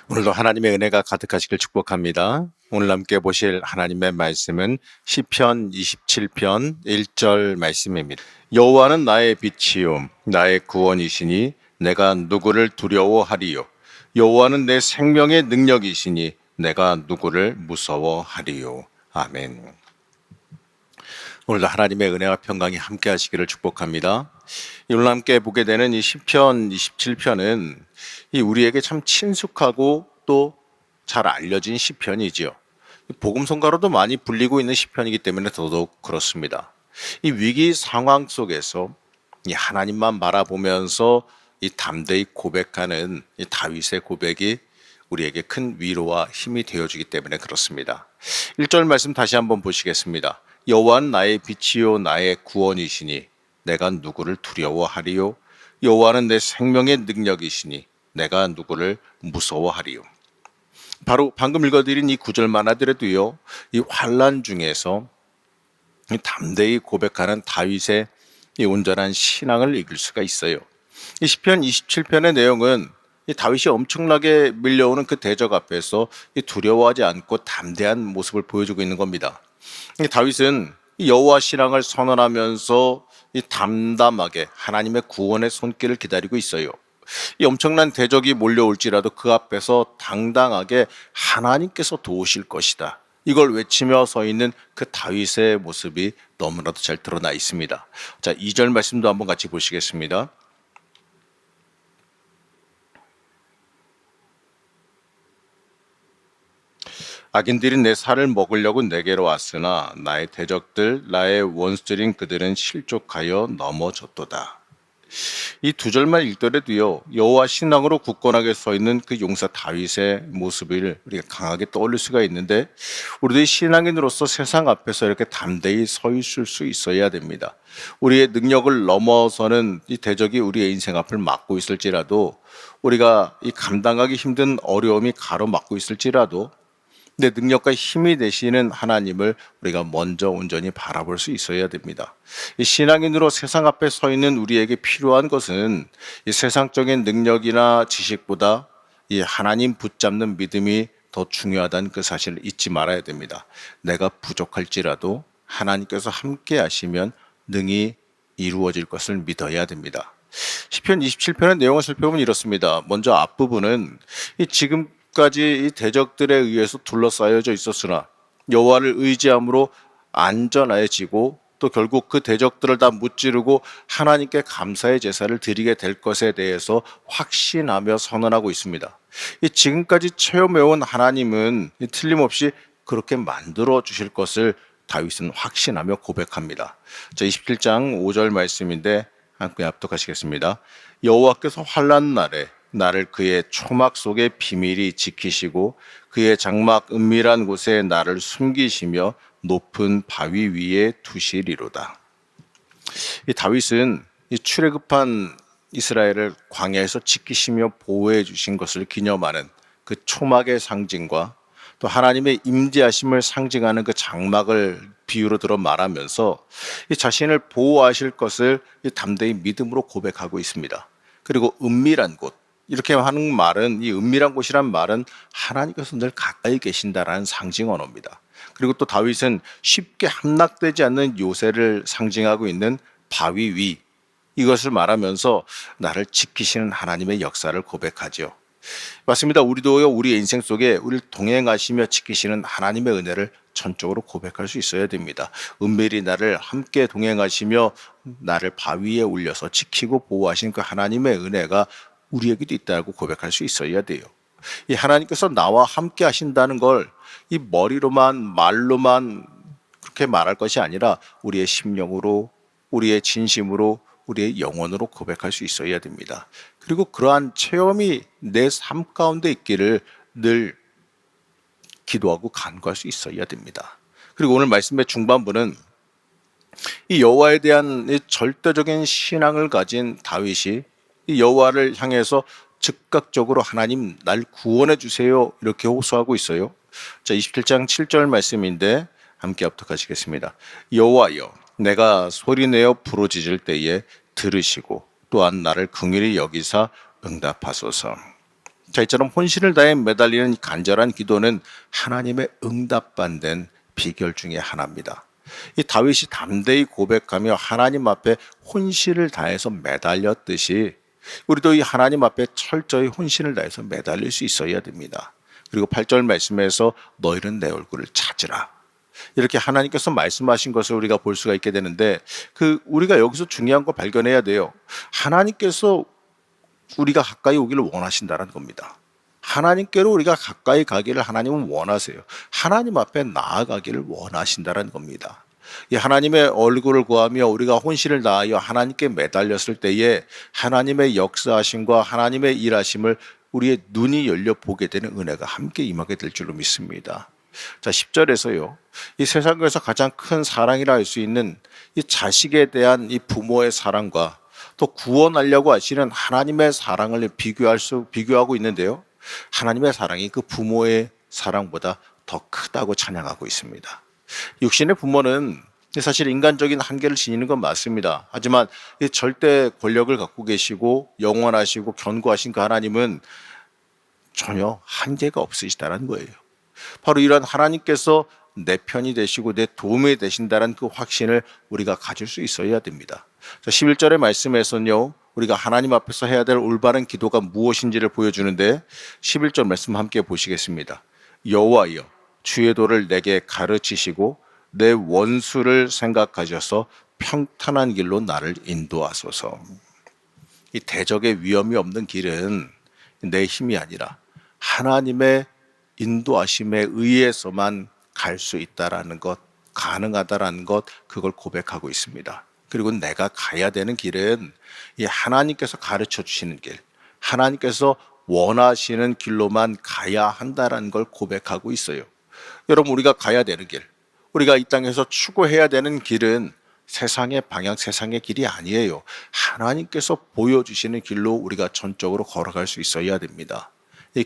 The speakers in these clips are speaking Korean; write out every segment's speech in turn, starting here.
오늘도 하나님의 은혜가 가득하시길 축복합니다. 오늘 함께 보실 하나님의 말씀은 시편 27편 1절 말씀입니다. 여호와는 나의 빛이요 나의 구원이시니 내가 누구를 두려워하리요. 여호와는 내 생명의 능력이시니 내가 누구를 무서워하리요. 아멘. 오늘도 하나님의 은혜와 평강이 함께 하시기를 축복합니다. 오늘 함께 보게 되는 이 시편 27편은 우리에게 참 친숙하고 또 잘 알려진 시편이지요. 복음성가로도 많이 불리고 있는 시편이기 때문에 더더욱 그렇습니다. 이 위기 상황 속에서 이 하나님만 바라보면서 이 담대히 고백하는 이 다윗의 고백이 우리에게 큰 위로와 힘이 되어주기 때문에 그렇습니다. 1절 말씀 다시 한번 보시겠습니다. 여호와는 나의 빛이요 나의 구원이시니 내가 누구를 두려워하리요. 여호와는 내 생명의 능력이시니 내가 누구를 무서워하리요. 바로 방금 읽어드린 이 구절만 하더라도요, 이 환난 중에서 담대히 고백하는 다윗의 이 온전한 신앙을 읽을 수가 있어요. 이 시편 27편의 내용은 이 다윗이 엄청나게 밀려오는 그 대적 앞에서 두려워하지 않고 담대한 모습을 보여주고 있는 겁니다. 이 다윗은 여호와 신앙을 선언하면서 이 담담하게 하나님의 구원의 손길을 기다리고 있어요. 이 엄청난 대적이 몰려올지라도 그 앞에서 당당하게 하나님께서 도우실 것이다. 이걸 외치며 서 있는 그 다윗의 모습이 너무나도 잘 드러나 있습니다. 자, 2절 말씀도 한번 같이 보시겠습니다. 악인들이 내 살을 먹으려고 내게로 왔으나 나의 대적들, 나의 원수들인 그들은 실족하여 넘어졌도다. 이 두 절만 읽더라도요, 여호와 신앙으로 굳건하게 서 있는 그 용사 다윗의 모습을 우리가 강하게 떠올릴 수가 있는데, 우리들이 신앙인으로서 세상 앞에서 이렇게 담대히 서 있을 수 있어야 됩니다. 우리의 능력을 넘어서는 이 대적이 우리의 인생 앞을 막고 있을지라도, 우리가 이 감당하기 힘든 어려움이 가로막고 있을지라도 내 능력과 힘이 되시는 하나님을 우리가 먼저 온전히 바라볼 수 있어야 됩니다. 이 신앙인으로 세상 앞에 서 있는 우리에게 필요한 것은 이 세상적인 능력이나 지식보다 이 하나님 붙잡는 믿음이 더 중요하다는 그 사실을 잊지 말아야 됩니다. 내가 부족할지라도 하나님께서 함께 하시면 능히 이루어질 것을 믿어야 됩니다. 시편 27편의 내용을 살펴보면 이렇습니다. 먼저 앞부분은 지금까지 이 대적들에 의해서 둘러싸여져 있었으나 여호와를 의지함으로 안전해지고 또 결국 그 대적들을 다 무찌르고 하나님께 감사의 제사를 드리게 될 것에 대해서 확신하며 선언하고 있습니다. 이 지금까지 체험해온 하나님은 틀림없이 그렇게 만들어 주실 것을 다윗은 확신하며 고백합니다. 자, 27장 5절 말씀인데 함께 합독하시겠습니다. 여호와께서 환난 날에 나를 그의 초막 속에 비밀히 지키시고 그의 장막 은밀한 곳에 나를 숨기시며 높은 바위 위에 두시리로다. 이 다윗은 이 출애굽한 이스라엘을 광야에서 지키시며 보호해 주신 것을 기념하는 그 초막의 상징과 또 하나님의 임재하심을 상징하는 그 장막을 비유로 들어 말하면서 이 자신을 보호하실 것을 담대히 믿음으로 고백하고 있습니다. 그리고 은밀한 곳, 이렇게 하는 말은, 이 은밀한 곳이란 말은 하나님께서 늘 가까이 계신다라는 상징 언어입니다. 그리고 또 다윗은 쉽게 함락되지 않는 요새를 상징하고 있는 바위 위, 이것을 말하면서 나를 지키시는 하나님의 역사를 고백하죠. 맞습니다. 우리도요, 우리의 인생 속에 우리를 동행하시며 지키시는 하나님의 은혜를 전적으로 고백할 수 있어야 됩니다. 은밀히 나를 함께 동행하시며 나를 바위에 올려서 지키고 보호하신 그 하나님의 은혜가 우리에게도 있다고 고백할 수 있어야 돼요. 이 하나님께서 나와 함께 하신다는 걸 이 머리로만 말로만 그렇게 말할 것이 아니라 우리의 심령으로, 우리의 진심으로, 우리의 영혼으로 고백할 수 있어야 됩니다. 그리고 그러한 체험이 내 삶 가운데 있기를 늘 기도하고 간구할 수 있어야 됩니다. 그리고 오늘 말씀의 중반부는 이 여호와에 대한 이 절대적인 신앙을 가진 다윗이 이 여호와를 향해서 즉각적으로 하나님 날 구원해 주세요 이렇게 호소하고 있어요. 자, 27장 7절 말씀인데 함께 합독하시겠습니다. 여호와여 내가 소리내어 부르짖을 때에 들으시고 또한 나를 긍휼히 여기사 응답하소서. 자, 이처럼 혼신을 다해 매달리는 간절한 기도는 하나님의 응답받는 비결 중에 하나입니다. 이 다윗이 담대히 고백하며 하나님 앞에 혼신을 다해서 매달렸듯이 우리도 이 하나님 앞에 철저히 혼신을 다해서 매달릴 수 있어야 됩니다. 그리고 8절 말씀에서 너희는 내 얼굴을 찾으라. 이렇게 하나님께서 말씀하신 것을 우리가 볼 수가 있게 되는데 우리가 여기서 중요한 거 발견해야 돼요. 하나님께서 우리가 가까이 오기를 원하신다는 겁니다. 하나님께로 우리가 가까이 가기를 하나님은 원하세요. 하나님 앞에 나아가기를 원하신다는 겁니다. 이 하나님의 얼굴을 구하며 우리가 혼신을 다하여 하나님께 매달렸을 때에 하나님의 역사하심과 하나님의 일하심을 우리의 눈이 열려 보게 되는 은혜가 함께 임하게 될 줄로 믿습니다. 자, 10절에서요. 이 세상에서 가장 큰 사랑이라 할 수 있는 이 자식에 대한 이 부모의 사랑과 또 구원하려고 하시는 하나님의 사랑을 비교하고 있는데요. 하나님의 사랑이 그 부모의 사랑보다 더 크다고 찬양하고 있습니다. 육신의 부모는 사실 인간적인 한계를 지니는 건 맞습니다. 하지만 절대 권력을 갖고 계시고 영원하시고 견고하신 그 하나님은 전혀 한계가 없으시다는 거예요. 바로 이런 하나님께서 내 편이 되시고 내 도움이 되신다는 그 확신을 우리가 가질 수 있어야 됩니다. 11절의 말씀에서는요, 우리가 하나님 앞에서 해야 될 올바른 기도가 무엇인지를 보여주는데 11절 말씀 함께 보시겠습니다. 여호와여 주의 도를 내게 가르치시고 내 원수를 생각하셔서 평탄한 길로 나를 인도하소서. 이 대적의 위험이 없는 길은 내 힘이 아니라 하나님의 인도하심에 의해서만 갈 수 있다라는 것, 가능하다라는 것, 그걸 고백하고 있습니다. 그리고 내가 가야 되는 길은 이 하나님께서 가르쳐 주시는 길, 하나님께서 원하시는 길로만 가야 한다라는 걸 고백하고 있어요. 여러분, 우리가 가야 되는 길, 우리가 이 땅에서 추구해야 되는 길은 세상의 방향, 세상의 길이 아니에요. 하나님께서 보여주시는 길로 우리가 전적으로 걸어갈 수 있어야 됩니다.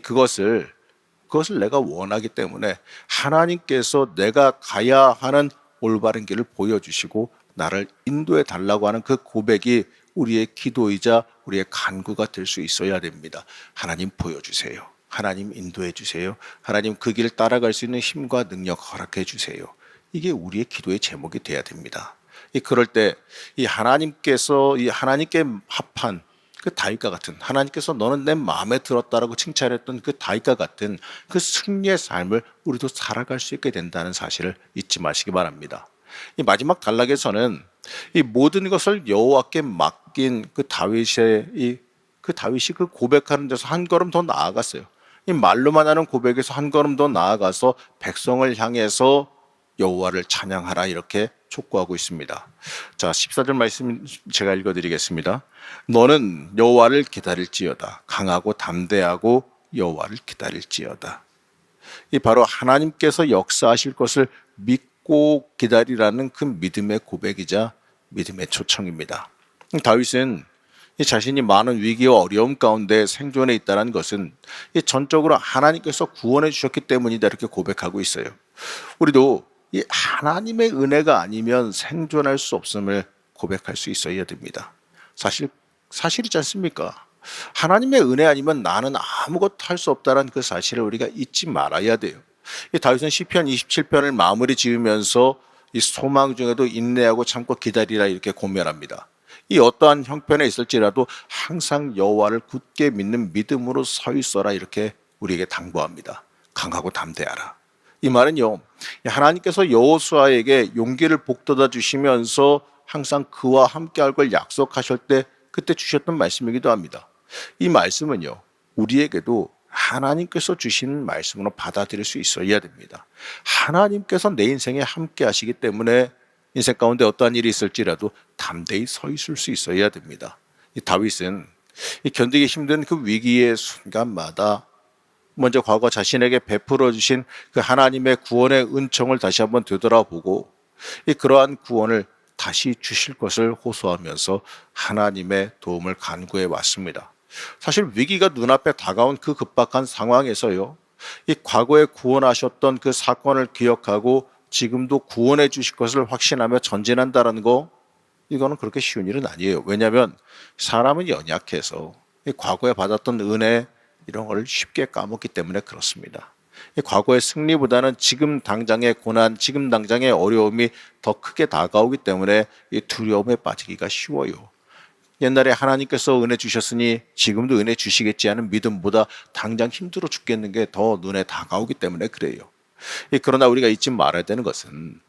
그것을 내가 원하기 때문에 하나님께서 내가 가야 하는 올바른 길을 보여주시고 나를 인도해 달라고 하는 그 고백이 우리의 기도이자 우리의 간구가 될 수 있어야 됩니다. 하나님 보여주세요. 하나님 인도해 주세요. 하나님 그 길 따라갈 수 있는 힘과 능력 허락해 주세요. 이게 우리의 기도의 제목이 돼야 됩니다. 그럴 때 이 하나님께서 이 하나님께 합한 그 다윗과 같은, 하나님께서 너는 내 마음에 들었다라고 칭찬했던 그 다윗과 같은 그 승리의 삶을 우리도 살아갈 수 있게 된다는 사실을 잊지 마시기 바랍니다. 이 마지막 단락에서는 이 모든 것을 여호와께 맡긴 그 다윗이 그 고백하는 데서 한 걸음 더 나아갔어요. 이 말로만 하는 고백에서 한 걸음 더 나아가서 백성을 향해서 여호와를 찬양하라 이렇게 촉구하고 있습니다. 자, 14절 말씀 제가 읽어드리겠습니다. 너는 여호와를 기다릴지어다. 강하고 담대하고 여호와를 기다릴지어다. 이 바로 하나님께서 역사하실 것을 믿고 기다리라는 그 믿음의 고백이자 믿음의 초청입니다. 다윗은 자신이 많은 위기와 어려움 가운데 생존해 있다는 것은 전적으로 하나님께서 구원해 주셨기 때문이다 이렇게 고백하고 있어요. 우리도 이 하나님의 은혜가 아니면 생존할 수 없음을 고백할 수 있어야 됩니다. 사실이지 않습니까? 하나님의 은혜 아니면 나는 아무것도 할 수 없다는 그 사실을 우리가 잊지 말아야 돼요. 다윗은 시편 27편을 마무리 지으면서 이 소망 중에도 인내하고 참고 기다리라 이렇게 고면합니다. 이 어떠한 형편에 있을지라도 항상 여호와를 굳게 믿는 믿음으로 서 있어라 이렇게 우리에게 당부합니다. 강하고 담대하라. 이 말은요, 하나님께서 여호수아에게 용기를 북돋아 주시면서 항상 그와 함께할 걸 약속하실 때 그때 주셨던 말씀이기도 합니다. 이 말씀은요, 우리에게도 하나님께서 주시는 말씀으로 받아들일 수 있어야 됩니다. 하나님께서 내 인생에 함께 하시기 때문에 인생 가운데 어떠한 일이 있을지라도 담대히 서 있을 수 있어야 됩니다. 이 다윗은 견디기 힘든 그 위기의 순간마다 먼저 과거 자신에게 베풀어 주신 그 하나님의 구원의 은총을 다시 한번 되돌아보고 그러한 구원을 다시 주실 것을 호소하면서 하나님의 도움을 간구해 왔습니다. 사실 위기가 눈앞에 다가온 그 급박한 상황에서요, 이 과거에 구원하셨던 그 사건을 기억하고 지금도 구원해 주실 것을 확신하며 전진한다는 거, 이거는 그렇게 쉬운 일은 아니에요. 왜냐하면 사람은 연약해서 과거에 받았던 은혜, 이런 걸 쉽게 까먹기 때문에 그렇습니다. 이 과거의 승리보다는 지금 당장의 고난, 지금 당장의 어려움이 더 크게 다가오기 때문에 이 두려움에 빠지기가 쉬워요. 옛날에 하나님께서 은혜 주셨으니 지금도 은혜 주시겠지 하는 믿음보다 당장 힘들어 죽겠는 게 더 눈에 다가오기 때문에 그래요. 그러나 우리가 잊지 말아야 되는 것은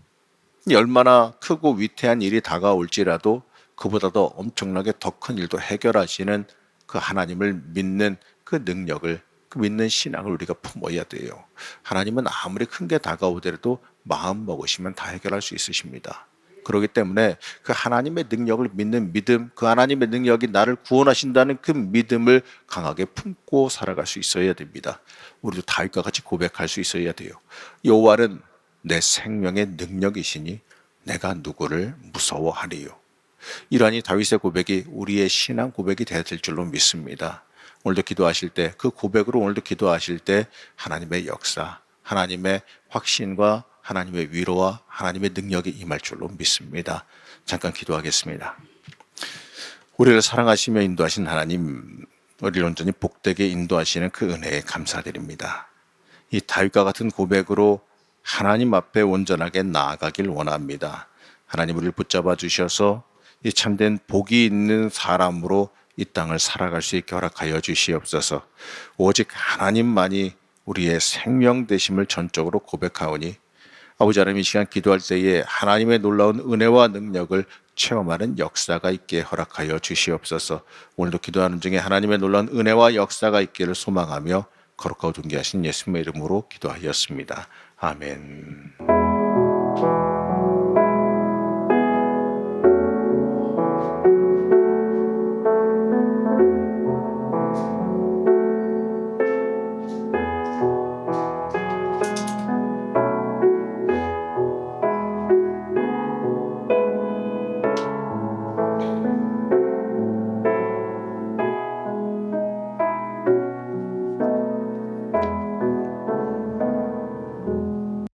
얼마나 크고 위태한 일이 다가올지라도 그보다 더 엄청나게 더 큰 일도 해결하시는 그 하나님을 믿는 그 능력을, 그 믿는 신앙을 우리가 품어야 돼요. 하나님은 아무리 큰 게 다가오더라도 마음 먹으시면 다 해결할 수 있으십니다. 그렇기 때문에 그 하나님의 능력을 믿는 믿음, 그 하나님의 능력이 나를 구원하신다는 그 믿음을 강하게 품고 살아갈 수 있어야 됩니다. 우리도 다윗과 같이 고백할 수 있어야 돼요. 여호와는 내 생명의 능력이시니 내가 누구를 무서워하리요. 이러한 다윗의 고백이 우리의 신앙 고백이 되어야 될 줄로 믿습니다. 오늘도 기도하실 때, 그 고백으로 오늘도 기도하실 때 하나님의 역사, 하나님의 확신과 하나님의 위로와 하나님의 능력이 임할 줄로 믿습니다. 잠깐 기도하겠습니다. 우리를 사랑하시며 인도하신 하나님, 우리를 온전히 복되게 인도하시는 그 은혜에 감사드립니다. 이 다윗과 같은 고백으로 하나님 앞에 온전하게 나아가길 원합니다. 하나님 우리를 붙잡아 주셔서 이 참된 복이 있는 사람으로 이 땅을 살아갈 수 있게 허락하여 주시옵소서. 오직 하나님만이 우리의 생명 되심을 전적으로 고백하오니 아버지 하나님, 이 시간 기도할 때에 하나님의 놀라운 은혜와 능력을 체험하는 역사가 있게 허락하여 주시옵소서. 오늘도 기도하는 중에 하나님의 놀라운 은혜와 역사가 있기를 소망하며 거룩하고 존귀하신 예수님의 이름으로 기도하였습니다. 아멘.